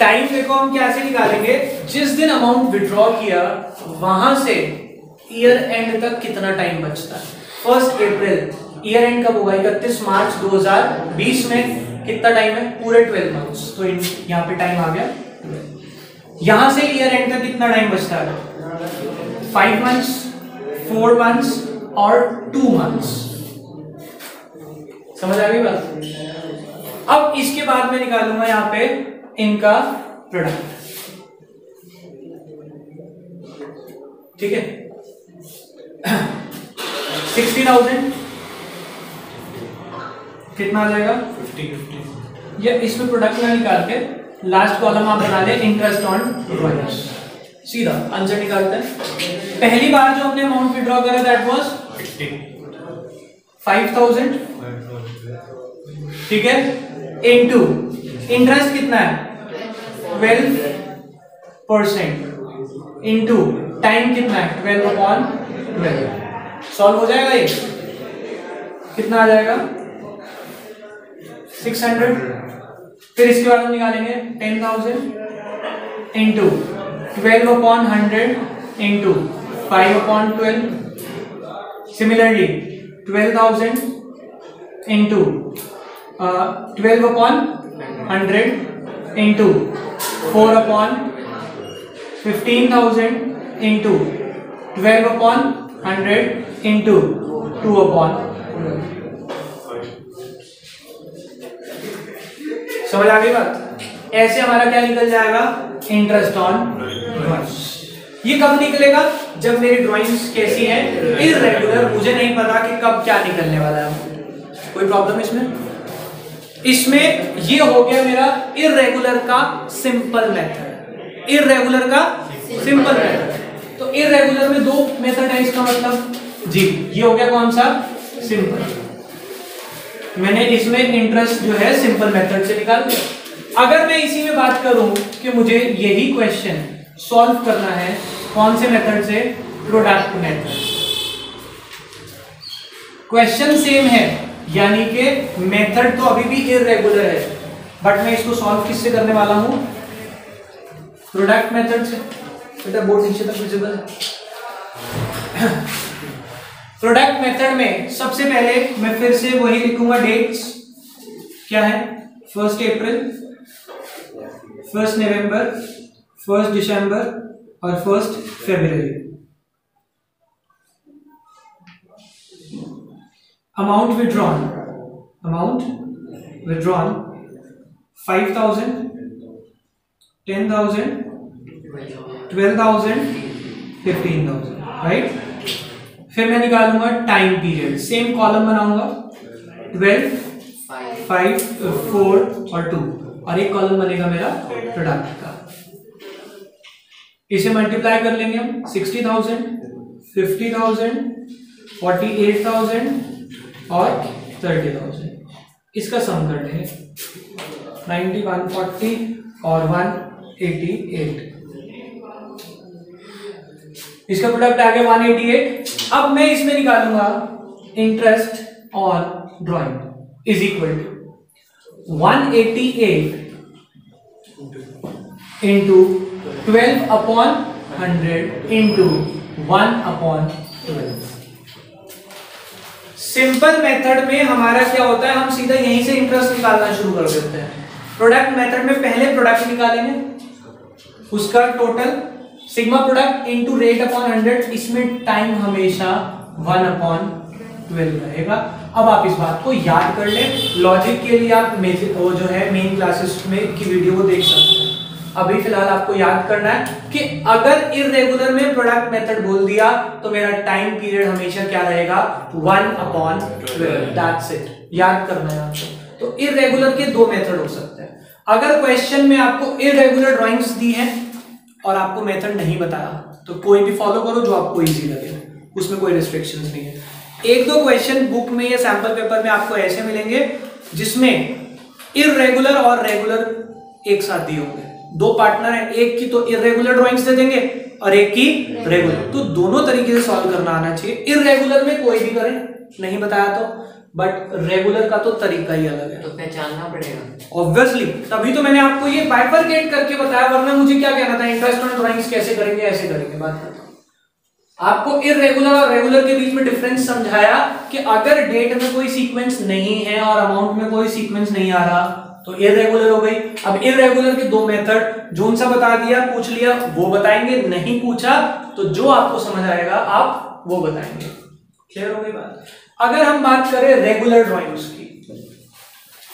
टाइम देखो हम कैसे निकालेंगे? जिस दिन अमाउंट विड्रॉ किया वहां से ईयर एंड तक कितना टाइम बचता है। 1 अप्रैल, ईयर एंड कब होगा? 31 मार्च 2020 में कितना टाइम है? पूरे 12 मंथ्स। तो यहाँ पे टाइम आ गया। यहां से ईयर एंड तक कितना टाइम बचता है? 5 मंथ्स, 4 मंथ्स और 2 मंथ्स। समझ आ गई बात? अब इसके बाद मैं निकालूंगा यहाँ पे इनका प्रोडक्ट। ठीक है, 60,000 कितना आ जाएगा? 50। या इसमें प्रोडक्ट ना निकाल के लास्ट कॉलम आप बना ले इंटरेस्ट ऑन ड्राइंग्स। सीधा आंसर निकालते हैं। पहली बार जो हमने अमाउंट विड्रॉ करा दैट वाज 5,000। ठीक है, इनटू इंटरेस्ट कितना है? 12% इनटू टाइम कितना है? 12/12। सॉल्व हो जाएगा ये? कितना आ जाएगा? 600। फिर इसके बाद हम निकालेंगे 10,000 into 12/100 into 5/12। Similarly 12,000 into 12/100 into 4/15,000 into 12/100 into 2/12। समझ आ गई बात? ऐसे हमारा क्या निकल जाएगा? Interest on drawings. ये कब निकलेगा? जब मेरी ड्राइंग्स कैसी है? इररेगुलर। मुझे नहीं पता कि कब क्या निकलने वाला है। कोई प्रॉब्लम इसमें? इसमें ये हो गया मेरा इररेगुलर का सिंपल मेथड। इररेगुलर का सिंपल मेथड। तो इररेगुलर में 2 मेथड है, इसका मतलब जी ये हो गया कौन सा? सिंपल। मैंने इसमें इंटरेस्ट जो है सिंपल मेथड से निकाल दिया। अगर मैं इसी में बात करूं कि मुझे यही क्वेश्चन सॉल्व करना है कौन से मेथड से? Product method. क्वेश्चन सेम है, यानी कि मेथड तो अभी भी इररेगुलर है, बट मैं इसको सॉल्व किससे करने वाला हूं? प्रोडक्ट मेथड से। बेटा बोर्ड नीचे तक विजिबल है? प्रोडक्ट मेथड में सबसे पहले मैं फिर से वही लिखूंगा डेट्स। क्या है? 1 अप्रैल, 1 नवंबर, 1 दिसंबर और 1 फरवरी। Amount withdrawn 5,000, 10,000, 12,000, 15,000। राइट? फिर मैं निकालूंगा टाइम पीरियड। सेम कॉलम बनाऊंगा 12, 5, 4 और 2, और एक कॉलम बनेगा मेरा प्रोडक्ट का। इसे मल्टीप्लाई कर लेंगे हम 60,000, 50,000, 48,000 और 30,000। इसका सम कर लेंगे 90, 140 और 188। इसका प्रोडक्ट आ गया 188। अब मैं इसमें निकालूंगा interest on drawing is equal to 188 into 12/100 into 1/12। Simple method में हमारा क्या होता है, हम सीधा यहीं से इंटरेस्ट निकालना शुरू कर देते हैं। प्रोडक्ट मेथड में पहले प्रोडक्ट निकालेंगे, उसका total sigma product into rate upon 100। इसमें टाइम हमेशा 1/12 रहेगा। अब आप इस बात को याद कर लें, लॉजिक के लिए आप वो जो है मेन क्लासेस में की वीडियो को देख सकते हैं। अभी फिलहाल आपको याद करना है कि अगर इर्रेगुलर में प्रोडक्ट मेथड बोल दिया तो मेरा टाइम पीरियड हमेशा क्या रहेगा 1/12। दैट्स इट, याद करना है आपको। तो इर्रेगुलर के दो मेथड हो सकते हैं। अगर क्वेश्चन में आपको इर्रेगुलर ड्राइंग्स दी हैं और आपको मेथड नहीं बताया तो कोई भी फॉलो करो जो आपको इजी लगे, उसमें कोई रिस्ट्रिक्शंस नहीं है। एक दो क्वेश्चन बुक में या सैंपल पेपर में आपको ऐसे मिलेंगे जिसमें इर्रेगुलर और रेगुलर एक साथ दिए होंगे। दो पार्टनर है, एक की तो इर्रेगुलर ड्राइंग्स दे देंगे और एक की रेगुलर, तो दोनों तरीके से सॉल्व करना आना चाहिए। इर्रेगुलर में कोई भी करे, नहीं बताया तो, बट रेगुलर का तो तरीका ही अलग है, तो पहचानना पड़ेगा ऑब्वियसली। तभी तो मैंने आपको ये बाइफरकेट करके बताया, वरना मुझे क्या कहना था इंटरेस्ट ऑन ड्राइंग्स कैसे करेंगे, ऐसे करेंगे। बात करता हूं आपको इर्रेगुलर और रेगुलर के बीच में डिफरेंस समझाया कि अगर डेट में कोई सीक्वेंस नहीं है और अमाउंट में कोई सीक्वेंस नहीं आ रहा तो इर्रेगुलर हो गई। अब इर्रेगुलर के दो मेथड, जोन सा बता दिया, पूछ लिया वो बताएंगे, नहीं पूछा तो जो आपको समझ आएगा आप वो बताएंगे। क्लियर हो गई बात। अगर हम बात करें रेगुलर ड्राइंग्स की,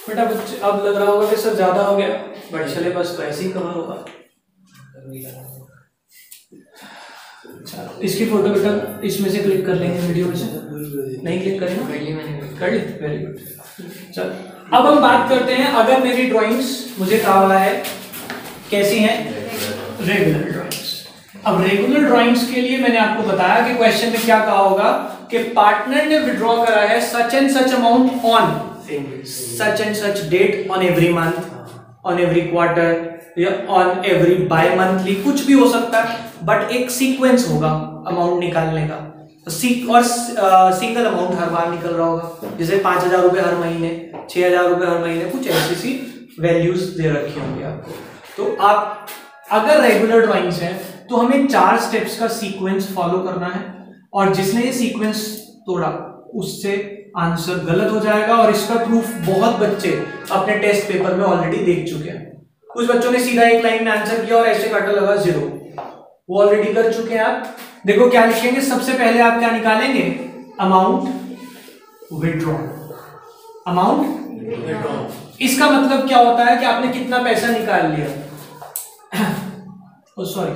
बेटा बच्चे अब लग रहा होगा कि सर ज्यादा हो गया, बट चले बस तो ऐसे ही कवर होगा। इसकी फोटो बेटा इसमें से क्लिक कर लेंगे, वीडियो में से नहीं क्लिक करेंगे, कर ली, वेरी गुड। चल अब हम बात करते हैं, अगर मेरी ड्राइंग्स मुझे कहा हुआ है कैसी हैं, रेगुलर ड्राइंग्स। अब रेगुलर ड्राइंग्स के लिए मैंने आपको बताया कि क्वेश्चन में क्या कहा होगा कि पार्टनर ने विड्रॉ करा है such and such amount on such and such date, on every month, on every quarter या ऑन एवरी बाय मंथली, कुछ भी हो सकता है, बट एक सीक्वेंस होगा अमाउंट निकालने का, और सिंगल अमाउंट हर बार निकल रहा होगा, जैसे 5,000 रुपए हर महीने, 6,000 रुपए हर महीने, कुछ ऐसी सी वैल्यूज दे रखी होंगी आपको। तो आप अगर रेगुलर ड्राइंग्स हैं तो हमें 4 स्टेप्स का सीक्वेंस फॉलो करना है, और जिसने ये सीक्वेंस तोड़ा उससे आंसर गलत हो जाएगा। और इसका प्रूफ बहुत बच्चे अपने टेस्ट पेपर में ऑलरेडी देख चुके हैं। कुछ बच्चों ने सीधा एक लाइन में आंसर किया और ऐसे काटा लगा 0, वो ऑलरेडी कर चुके हैं। आप देखो क्या लिखेंगे, सबसे पहले आप क्या निकालेंगे, अमाउंट विड्रॉन। अमाउंट विड्रॉन, इसका मतलब क्या होता है कि आपने कितना पैसा निकाल लिया। सॉरी,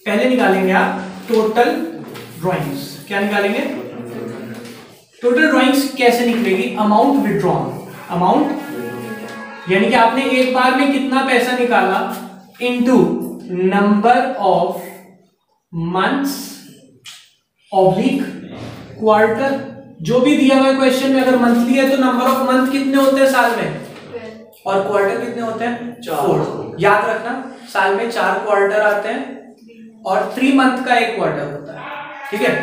पहले निकालेंगे आप टोटल ड्राइंग्स। क्या निकालेंगे, टोटल ड्राइंग्स कैसे निकलेगी, अमाउंट विड्रॉन। अमाउंट यानी कि आपने एक बार में कितना पैसा निकाला into number of months oblique quarter, जो भी दिया हुआ है क्वेश्चन में। अगर मंथली है तो नंबर ऑफ मंथ कितने होते हैं साल में, और क्वार्टर कितने होते हैं, 4। याद रखना, साल में 4 क्वार्टर आते हैं और 3 मंथ का एक क्वार्टर होता है, ठीक है।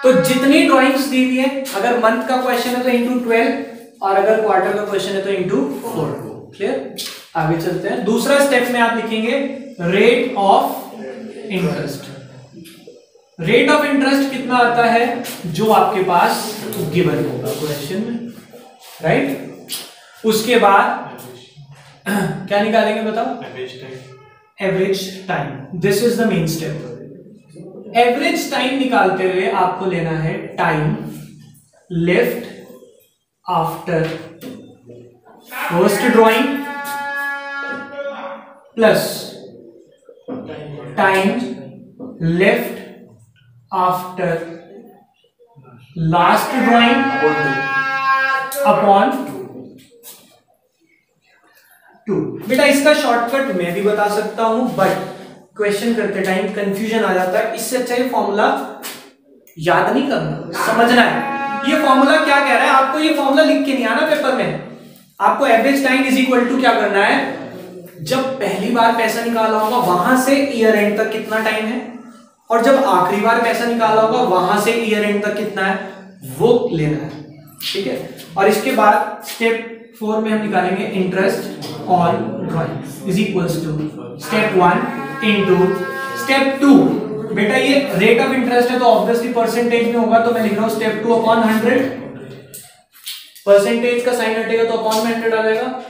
तो जितनी ड्राइंग्स दी हुई है, अगर मंथ का क्वेश्चन है तो इंटू 12, और अगर क्वार्टर का क्वेश्चन है तो इंटू 4। क्लियर, आगे चलते हैं। दूसरा स्टेप में आप लिखेंगे rate of interest. Rate of interest कितना आता है, जो आपके पास गिवन होगा क्वेश्चन में, राइट। उसके बाद क्या निकालेंगे बताओ, average time. This is the main step. Average time निकालते हुए आपको लेना है time left after first drawing plus time left after last drawing upon 2। बेटा इसका शॉर्टकट मैं भी बता सकता हूं, बट क्वेश्चन करते टाइम कंफ्यूजन आ जाता है। इससे अच्छा ये फॉर्मूला याद नहीं करना, समझना है। ये फॉर्मूला क्या कह रहा है, आपको ये फॉर्मूला लिख के नहीं आना पेपर में। आपको average time is equal to क्या करना है, जब पहली बार पैसा निकाला होगा वहां से ईयर एंड तक कितना टाइम है, और जब आखिरी बार पैसा निकाला होगा वहां से ईयर एंड तक कितना है, वो लेना है। ठीक है, और इसके बाद स्टेप 4 में हम निकालेंगे interest on drawing is equals to step 1 into step 2। बेटा ये रेट ऑफ इंटरेस्ट है तो ऑब्वियसली परसेंटेज में होगा, तो मैं लिख रहा हूं स्टेप 2 अपॉन 100। परसेंटेज का साइन हटेगा तो अपॉन में 100 आ जाएगा,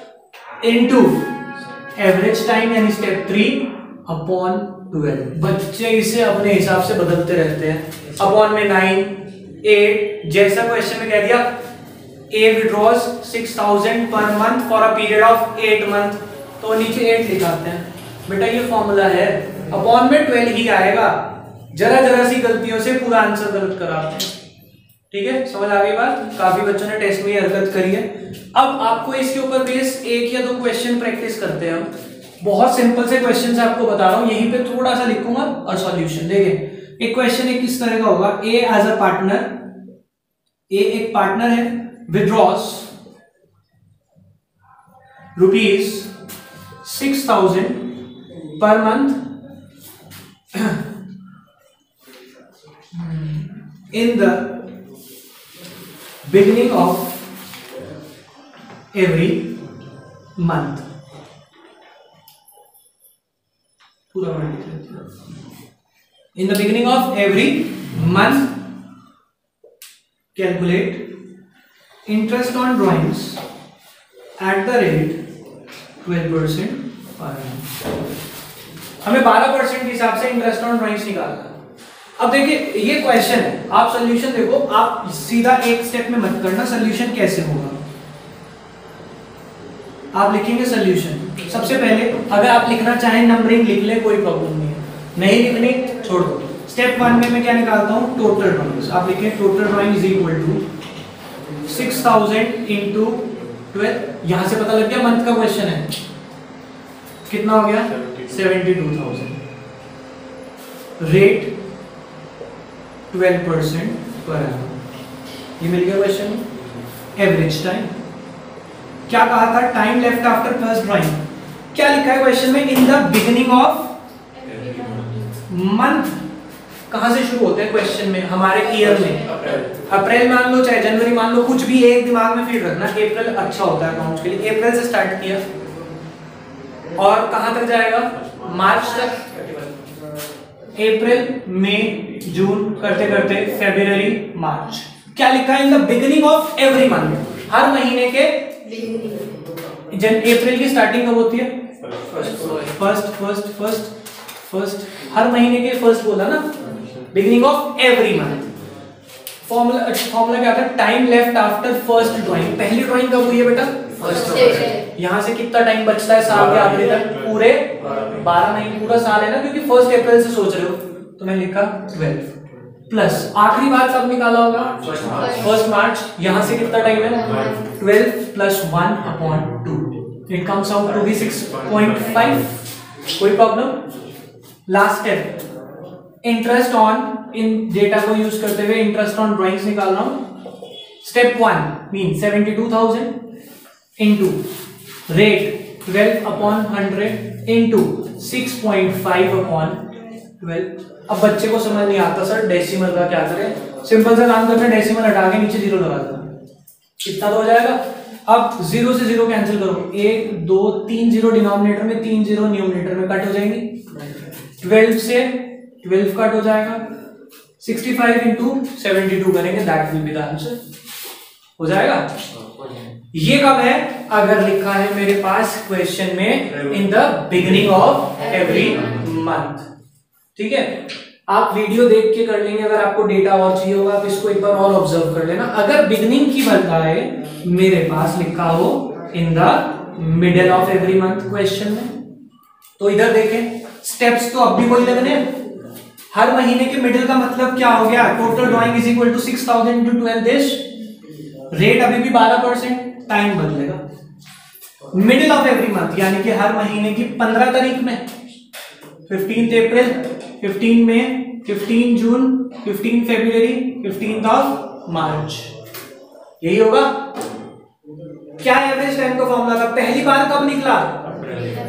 इनटू एवरेज टाइम यानी स्टेप 3 अपॉन 12। बच्चे इसे अपने हिसाब से बदलते रहते हैं, अपॉन में 9 8। जैसा क्वेश्चन में कह दिया ए withdraws 6000 per month for a period of 8 month, तो नीचे 8 लिखाते हैं। बेटा ये फॉर्मूला है, अपॉन में 12 ही आएगा। जरा जरा सी गलतियों से पूरा आंसर गलत कराते हैं। ठीक है, समझ आ गई बात। काफी बच्चों ने टेस्ट में ये हरकत करी है। अब आपको इसके ऊपर बेस 1 या 2 क्वेश्चन प्रैक्टिस करते हैं हम। बहुत सिंपल से क्वेश्चन से आपको बता रहा हूं, यहीं पे थोड़ा सा लिखूंगा और सॉल्यूशन। देखिए एक क्वेश्चन एक किस तरह का होगा, ए एज अ पार्टनर, ए एक पार्टनर है, withdraws ₹6000 per month in the beginning of every month। पूरा in the beginning of every month calculate interest on drawings at the rate 12% per annum। हमें 12% के हिसाब से इंटरेस्ट ऑन ड्राइंग्स निकालना है। अब देखिए ये क्वेश्चन है, आप सॉल्यूशन देखो, आप सीधा एक स्टेप में मत करना। सॉल्यूशन कैसे होगा, आप लिखेंगे सॉल्यूशन। सबसे पहले अगर आप लिखना चाहें नंबरिंग लिख ले, कोई प्रॉब्लम नहीं है, नहीं लिखने छोड़ दो। स्टेप 1 में मैं क्या निकालता हूं, टोटल ड्राइंग्स। आप लिखें total drawing is equal to 6000 into 12। यहां से पता लग गया मंथ का क्वेश्चन है, कितना हो गया 72,000। रेट 12% पर annum, ये मिल गया क्वेश्चन में। एवरेज टाइम क्या कहा था, time left after first drawing. क्या लिखा है क्वेश्चन में, इन द बिगिनिंग ऑफ मंथ। कहां से शुरू होते हैं क्वेश्चन में, हमारे ईयर में। अप्रैल मान लो चाहे जनवरी मान लो, कुछ भी एक दिमाग में फिट रखना। अप्रैल अच्छा होता है अकाउंट के लिए, अप्रैल से स्टार्ट किया और कहां तक जाएगा, मार्च तक। अप्रैल मई जून करते करते फरवरी मार्च। क्या लिखा है, in the beginning of every month, हर महीने के। अप्रैल की स्टार्टिंग कब होती है, फर्स्ट। हर महीने के फर्स्ट बोला ना, beginning of every month. Formula क्या था, time left after first drawing. पहली ड्राइंग कब हुई है बेटा, फर्स्ट। यहां से कितना टाइम बचता है साल के आखिरी तक, पूरे 12 महीने, पूरा साल है ना, क्योंकि 1 अप्रैल से सोच रहे हो, तो मैं लिखा 12 प्लस आखिरी बार कब निकाला होगा, 1 मार्च। यहां से कितना टाइम है, 12 plus 1 upon 2। It comes out to be 6.5। कोई problem. Last step, interest on, इन डेटा को यूज करते हुए इंटरेस्ट ऑन ड्राइंग्स निकाल रहा हूं। Step 1 mean 72,000 into rate 12 upon 100 into 6.5 upon 12। अब बच्चे को समझ नहीं आता सर डेसिमल का क्या करें, सिंपल सा काम करना है, डेसिमल हटा के नीचे 0 लगा देना, कितना तो हो जाएगा। अब 0 से 0 कैंसिल करो, 1 2 3 0 डिनोमिनेटर में, 3 0 न्यूमरेटर में कट हो जाएंगी। 12 से 12 कट हो जाएगा, 65 इंटू 72 करेंगे, that will be the answer. हो जाएगा। ये कब है, अगर लिखा है मेरे पास क्वेश्चन में इन the beginning of every month. ठीक है, आप वीडियो देख के कर लेंगे, अगर आपको डेटा और चाहिए होगा आप इसको एक बार और ऑब्जर्व कर लेना। अगर बिगिनिंग की बताए मेरे पास लिखा हो in the middle of every month question में, तो इधर देखें स्टेप्स तो अब भी वही लगने हैं। हर महीने के मिडिल का मतलब क्या हो गया, total drawing is equal to 6000 into 12 देश। रेट अभी भी 12%, टाइम बदलेगा मिडिल ऑफ एवरी मंथ, यानी कि हर महीने की 15 तारीख में, 15 अप्रैल, 15 मई, 15 जून, 15 फरवरी, 15 ऑफ मार्च, यही होगा। क्या एवरेज टाइम का फॉर्मूला था? पहली बार कब निकला?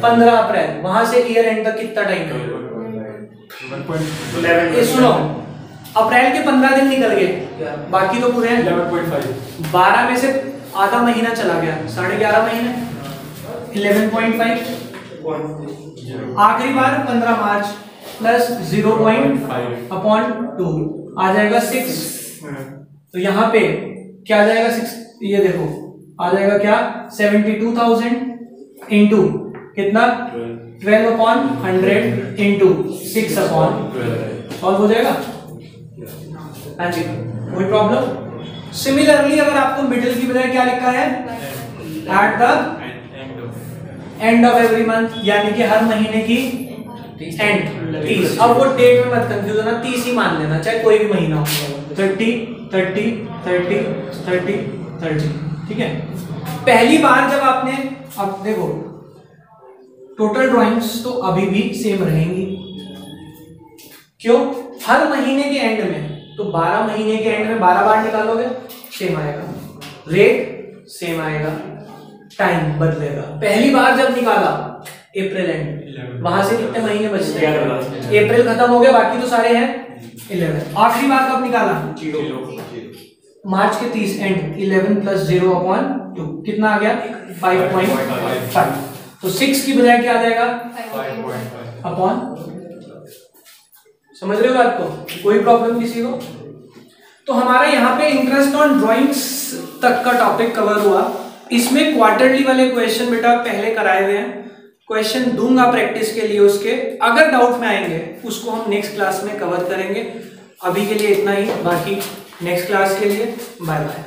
15 अप्रैल। वहां से ईयर एंड तक कितना टाइम है? सुनो, अप्रैल के 15 दिन निकल गए, बाकी तो पूरे 11.5। 12 में से आधा महीना चला गया, 11.5 महीने, 11.5। आखिरी बार 15 मार्च प्लस 0.5 अपॉन 2 आ जाएगा 6। तो यहाँ पे क्या आ जाएगा? 6, ये देखो आ जाएगा क्या? 72,000 इंटू कितना? 12 अपॉन 100 इंटू 6 अपॉन 12। सॉल्व हो जाएगा? हाँ जी, कोई प्रॉब्लम? सिमिलरली अगर आपको मिडिल की बजाय क्या लिखा है? At the end of every month, यानी कि हर महीने की एंड 30। अब वो डेट में मत कंफ्यूज होना, 30 ही मान लेना, चाहे कोई भी महीना हो। 30 30 30 30 30, ठीक है। पहली बार जब आपने, अब देखो टोटल ड्राइंग्स तो अभी भी सेम रहेंगी, क्यों? हर महीने के एंड में, तो 12 महीने के एंड में 12 बार निकालोगे, सेम आएगा, रेट सेम आएगा, टाइम बदलेगा। पहली बार जब निकाला अप्रैल एंड, वहां से कितने महीने बचते हैं? अप्रैल खत्म हो गया, बाकी तो सारे हैं 11। आखिरी बार कब निकाला? मार्च के 30 एंड, 11 प्लस 0 अपॉन 2 कितना आ गया? 5.5। तो 6 की बजाय क्या आ जाएगा? 5.5 अपॉन। समझ रहे हो बात को? कोई प्रॉब्लम किसी को? तो हमारा यहाँ पे इंटरेस्ट ऑन ड्राइंग्स तक का टॉपिक कवर हुआ। इसमें क्वार्टरली वाले क्वेश्चन बेटा पहले कराए हुए हैं, क्वेश्चन दूंगा प्रैक्टिस के लिए, उसके अगर डाउट में आएंगे उसको हम नेक्स्ट क्लास में कवर करेंगे। अभी के लिए इतना ही, बाकी नेक्स्ट क्लास के लिए बाय बाय।